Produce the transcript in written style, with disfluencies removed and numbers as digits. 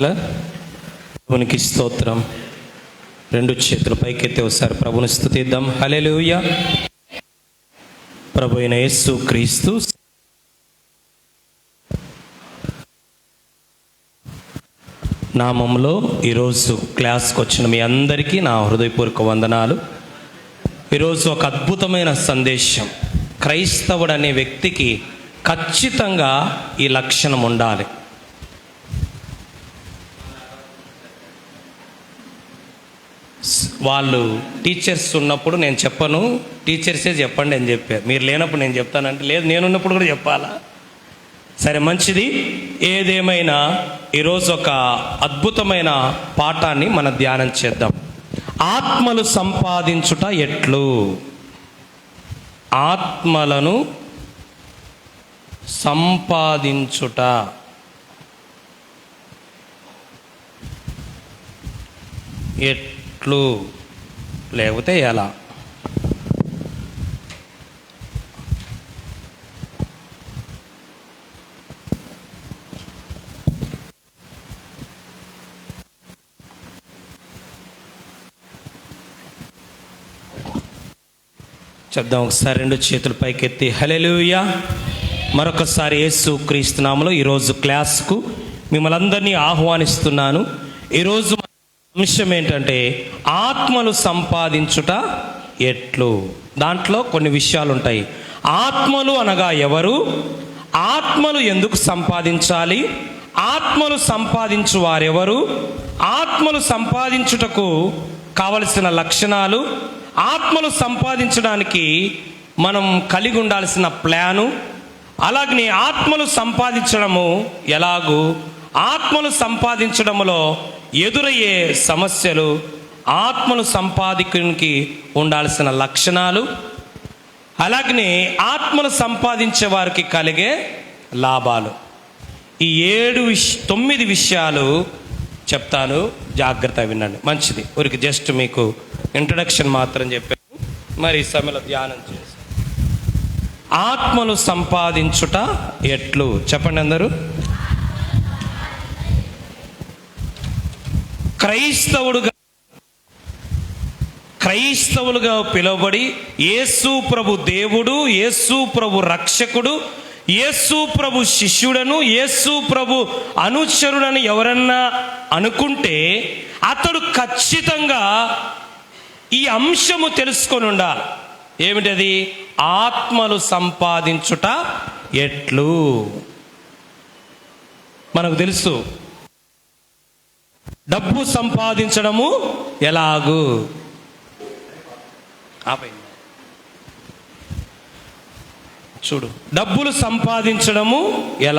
దేవునికి స్తోత్రం. రెండు చేతులు పైకెత్తి ఒకసారి ప్రభుని స్తుతిద్దాం. హల్లెలూయా. ప్రభు అయిన యేసు క్రీస్తు నామంలో ఈరోజు క్లాస్కి వచ్చిన మీ అందరికీ నా హృదయపూర్వక వందనాలు. ఈరోజు ఒక అద్భుతమైన సందేశం. క్రైస్తవుడు అనే వ్యక్తికి ఖచ్చితంగా ఈ లక్షణం ఉండాలి. వాళ్ళు టీచర్స్ ఉన్నప్పుడు నేను చెప్పను, టీచర్సే చెప్పండి అని చెప్పారు. మీరు లేనప్పుడు నేను చెప్తానంటే లేదు, నేనున్నప్పుడు కూడా చెప్పాలా? సరే, మంచిది. ఏదేమైనా ఈరోజు ఒక అద్భుతమైన పాఠాన్ని మనం ధ్యానం చేద్దాం. ఆత్మలు సంపాదించుట ఎట్లు? ఆత్మలను సంపాదించుట ఎట్లు, లేకపోతే ఎలా? చెప్దాం ఒకసారి. రెండు చేతులు పైకెత్తి హల్లెలూయా. మరొకసారి యేసు క్రీస్తు నామములో ఈరోజు క్లాస్కు మిమ్మల్ని అందరినీ ఆహ్వానిస్తున్నాను. ఈరోజు అంశం ఏంటంటే ఆత్మలు సంపాదించుట ఎట్లు. దాంట్లో కొన్ని విషయాలు ఉంటాయి. ఆత్మలు అనగా ఎవరు? ఆత్మలు ఎందుకు సంపాదించాలి? ఆత్మలు సంపాదించు వారెవరు? ఆత్మలు సంపాదించుటకు కావలసిన లక్షణాలు, ఆత్మలు సంపాదించడానికి మనం కలిగి ఉండాల్సిన ప్లాను, అలాగనే ఆత్మలు సంపాదించడము ఎలాగూ, ఆత్మలు సంపాదించడంలో ఎదురయ్యే సమస్యలు, ఆత్మలు సంపాదికునికి ఉండాల్సిన లక్షణాలు, అలాగనే ఆత్మలు సంపాదించే వారికి కలిగే లాభాలు. ఈ 9 విషయాలు చెప్తాను, జాగ్రత్త వినండి. మంచిది. ఊరికి జస్ట్ మీకు ఇంట్రడక్షన్ మాత్రం చెప్పాను. మరి ఈ సమయంలో ధ్యానం చేసి ఆత్మలు సంపాదించుట ఎట్లు చెప్పండి అందరూ. క్రైస్తవులుగా పిలువబడి యేసు ప్రభు దేవుడు, యేసు ప్రభు రక్షకుడు, యేసు ప్రభు శిష్యుడను, యేసు ప్రభు అనుచరుడని ఎవరన్నా అనుకుంటే అతడు ఖచ్చితంగా ఈ అంశము తెలుసుకొని ఉండాలి. ఏమిటది? ఆత్మలు సంపాదించుట ఎట్లు. మనకు తెలుసు డబ్బు సంపాదించడము ఎలాగూ. చూడు, డబ్బులు సంపాదించడము ఎలా?